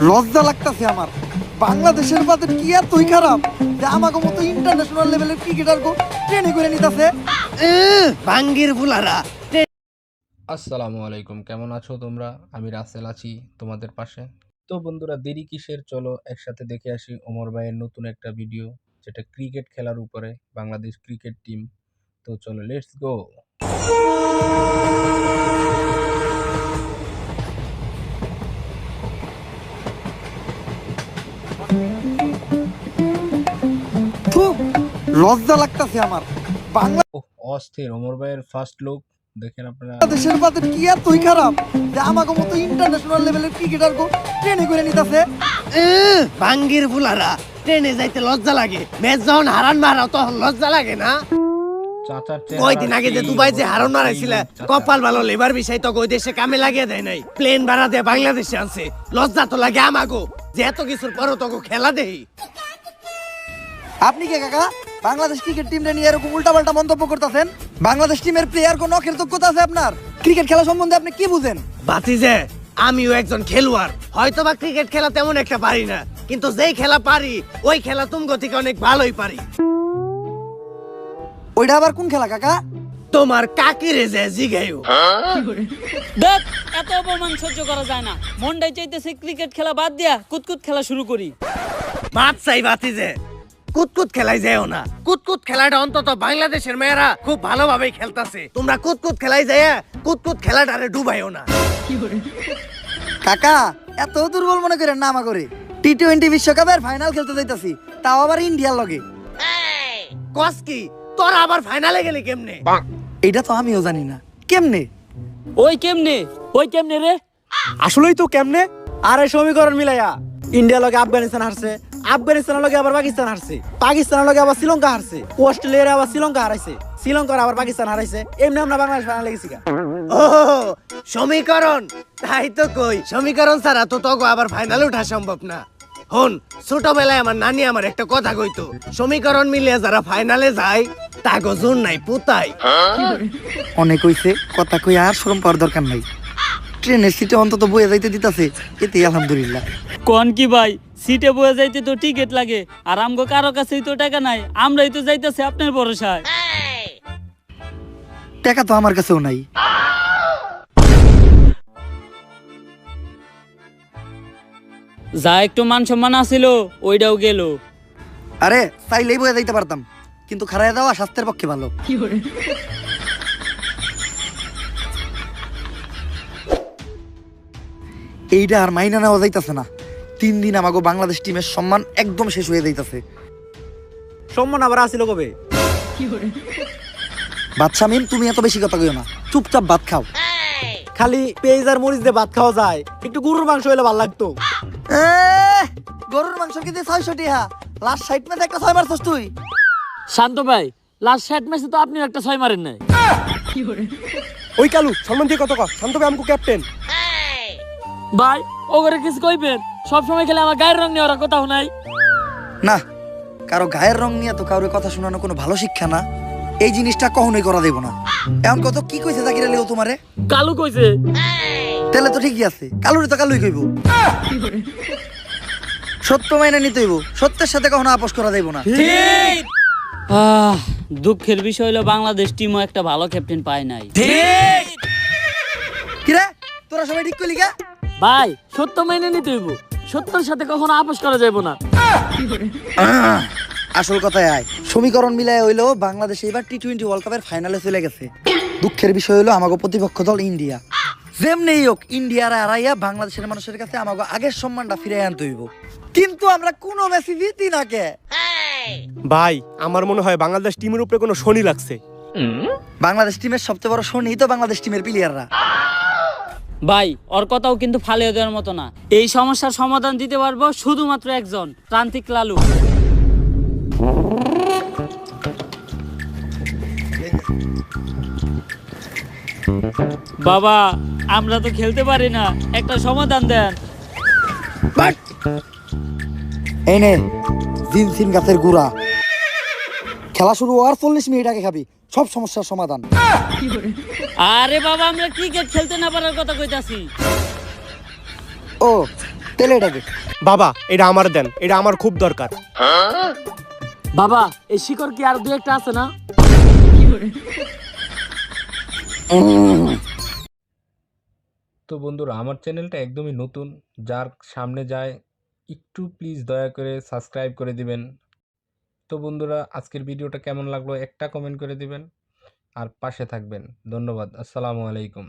লজ্জা লাগতাছে আমার। বাংলাদেশের বাজেট কি এতই খারাপ যে আমাকে মতো ইন্টারন্যাশনাল লেভেলের ক্রিকেটার গো ট্রেনে করে নিতেছে। ভাঙ্গির ফুলারা। আসসালামু আলাইকুম, কেমন আছো তোমরা? আমি রাসেল আছি তোমাদের পাশে। তো বন্ধুরা, দেরি কিসের, চলো একসাথে দেখে আসি ওমর ভাইয়ের নতুন একটা ভিডিও, যেটা ক্রিকেট খেলার উপরে, বাংলাদেশ ক্রিকেট টিম। তো চলো, লেটস গো। লজ্জা লাগতাছে আমার। অস্থির ওমর ভাইয়ের ফার্স্ট লুক দেখেন আপনারা। বাংলাদেশের বাজেট কি এতই খারাপ যে আমাকে মতো ইন্টারন্যাশনাল লেভেলের ক্রিকেটার গো ট্রেনে করে নিতেছে। ভাঙ্গির ফুলারা, ট্রেনে যাইতে লজ্জা লাগে, ম্যাচ যখন হারান মারাও তখন লজ্জা লাগে না? চাচার কয়দিন আগে যে দুবাই যে হারন মারাইছিল, কপাল ভালো, লেবার বিষয় তো ওই দেশে কামে লাগিয়ে দেয় নাই, প্লেন ভাড়া দিয়ে বাংলাদেশে আনছে। লজ্জা তো লাগে আমাগো যে এত কিছুর পরও তোকে খেলা দেই। আপনি কে কাকা বাংলাদেশ ক্রিকেট টিমটা নিয়ে এরকম উল্টাপাল্টা মন্তব্য করতেছেন? বাংলাদেশ টিমের প্লেয়ার কোন নখের যোগ্যতা আছে আপনার? ক্রিকেট খেলা সম্বন্ধে আপনি কি বুঝেন? বাতিজে, আমিও একজন খেলোয়াড়, হয়তো বা ক্রিকেট খেলা তেমন একটা পারি না, কিন্তু যেই খেলা পারি ওই খেলা তুমগো থেকে অনেক ভালোই পারি। ওইটা আবার কোন খেলা কাকা? তোমার কাকিরে যে জিগাইও। দেখ, এত অপমান সহ্য করা যায় না। মনটাই চাইতেছে ক্রিকেট খেলা বাদ দিয়া কুতকুত খেলা শুরু করি। বাদ চাই বাতিজে, কুতকুত খেলাই যাও না। কুতকুত খেলাটা অন্তত বাংলাদেশের মেয়েরা খুব ভালোভাবেই খেলতাছে, তোমরা কুতকুত খেলাই যায় কুতকুত খেলাটারে ডুবাইও না। কাকা এত দুর্বল মনে করেন না আমা করে। টি-20 বিশ্বকাপের ফাইনাল খেলতে যাইতাছি, তাও আবার ইন্ডিয়ার লগে। কস কি, তোরা আবার ফাইনালে গেলি কেমনে? এটা তো আমিও জানি না কেমনে। ওই কেমনে রে? আসলেই তো কেমনে? আর এই সমীকরণ মিলাইয়া ইন্ডিয়া লগে আফগানিস্তান হারছে, আফগানিস্তানের লগে আবার পাকিস্তান হারছে, পাকিস্তানের লগে আবার শ্রীলঙ্কা হারছে, অস্ট্রেলিয়ার আবার শ্রীলঙ্কা হারাইছে, শ্রীলঙ্কার আবার পাকিস্তান হারাইছে। এমনি আমরা বাংলাদেশ ফাইনালে গেছি। ও সমীকরণ, তাই তো কই, সমীকরণ ছাড়া তো তোকে আবার ফাইনালে ওঠা সম্ভব না। হন, ছোটবেলায় আমার নানি আমার একটা কথা কইতো, সমীকরণ মিলিয়ে যারা ফাইনালে যায় তাগো জোর নাই পুতাই। অনেক হইছে, কথা কই আর শরম পাওয়ার দরকার নাই। ট্রেনের সিটে অন্তত বয়ে যাইতে দিতাছে, এতে আলহামদুলিল্লাহ। কোন কি ভাই, সিটে বয়ে যাইতে তো টিকিট লাগে, আর আমগো কারো কাছেই তো টাকা নাই, আমরাই তো যাইতেছি আপনার ভরসায়। টাকা তো আমার কাছেও নাই। যা একটু মান সম্মান আছিল ওইটাও গেল। আরে চাইলেই বয়ে যাইতে পারতাম, কিন্তু খারায় দেওয়া স্বাস্থ্যের পক্ষে ভালো। এইটা আর মাইনা নেওয়া যাইতাছে না। 3 দিন আমাকে বাংলাদেশ টিমের সম্মান একদম শেষ হয়ে যাইতাছে। সম্মান আবার আসিল কবে? বাদশা মিম, তুমি এত বেশি কথা কইও না, চুপচাপ ভাত খাও। খালি পেঁয়াজ আর মরিচ দিয়ে ভাত খাওয়া যায়, একটু গরুর মাংস হলে ভালো লাগতো। গরুর মাংস কেজি 600 টাকা, লাস্ট 60 ম্যাচে একটা 6 মারছস তুই। শান্ত ভাই, লাস্ট 60 ম্যাচে তো আপনি একটা 6 মারেন নাই। ওই কালু সম্মান দিয়ে কত শান্ত ভাই আমকো ক্যাপ্টেন। ভাই ওগরে কিছু কইবেন, সব সময় খেলে আমার গায়ের রং নিয়ে ওরা কথা নাই। না, কারো গায়ের রং নিয়ে তো কারোর কথা শোনানো কোনো ভালো শিক্ষা না। এই জিনিসটা কখনোই করা দেব না। এখন কত কি কইছে জাকির আলী ও তোমারে? কালু কইছে। তাহলে তো ঠিকই আছে, কালুরে তো কালুই কইব। সত্য মাইনে নিতে হইব, সত্যের সাথে কখনো আপোষ করা দেব না। ঠিক। দুঃখের বিষয় হলো বাংলাদেশ টিমও একটা ভালো ক্যাপ্টেন পায় নাই। কিরে তোরা সবাই ঠিক কইলি কা? ভাই সত্য মেনে নিতে হইব, সত্যের সাথে কখনো আপোষ করা যাবে না। আসল কথায় আয়, সমীকরণ মিলায় হইলো বাংলাদেশ এবার টি-20 ওয়ার্ল্ড কাপের ফাইনালে চলে গেছে। দুঃখের বিষয় হলো আমাগো প্রতিপক্ষ দল ইন্ডিয়া। যেমনি হোক ইন্ডিয়ার হারাইয়া বাংলাদেশের মানুষের কাছে আমাগো আগের সম্মানটা ফিরে আনতে হইব। কিন্তু আমরা কোনো ম্যাচই জিতি না কে? ভাই আমার মনে হয় বাংলাদেশ টিমের উপরে কোনো শনি লাগছে। বাংলাদেশ টিমের সবচেয়ে বড় শনি তো বাংলাদেশ টিমের প্লেয়াররা। ভাই ওর কথাও কিন্তু ফালিয়ে দেওয়ার মতো না। এই সমস্যার সমাধান দিতে পারবো শুধুমাত্র একজন, প্রান্তিক লালু। বাবা আমরা তো খেলতে পারি না, একটা সমাধান দেন। এই নে জিনসিন গাছের গুড়া, খেলা শুরু হওয়ার 40 মিনিট আগে খাবি, সব সমস্যার সমাধান। আরে বাবা আমরা ক্রিকেট খেলতে না পারার কথা কইতাছি। ও তেলে এটাকে। বাবা এটা আমার দেন, এটা আমার খুব দরকার। বাবা এই শিকড় কি আর দু একটা আছে না? তো বন্ধুরা আমার চ্যানেলটা একদমই নতুন, যার সামনে যায় একটু প্লিজ দয়া করে সাবস্ক্রাইব করে দিবেন। তো বন্ধুরা আজকের ভিডিওটা কেমন লাগলো একটা কমেন্ট করে দিবেন আর পাশে থাকবেন। ধন্যবাদ। আসসালামু আলাইকুম।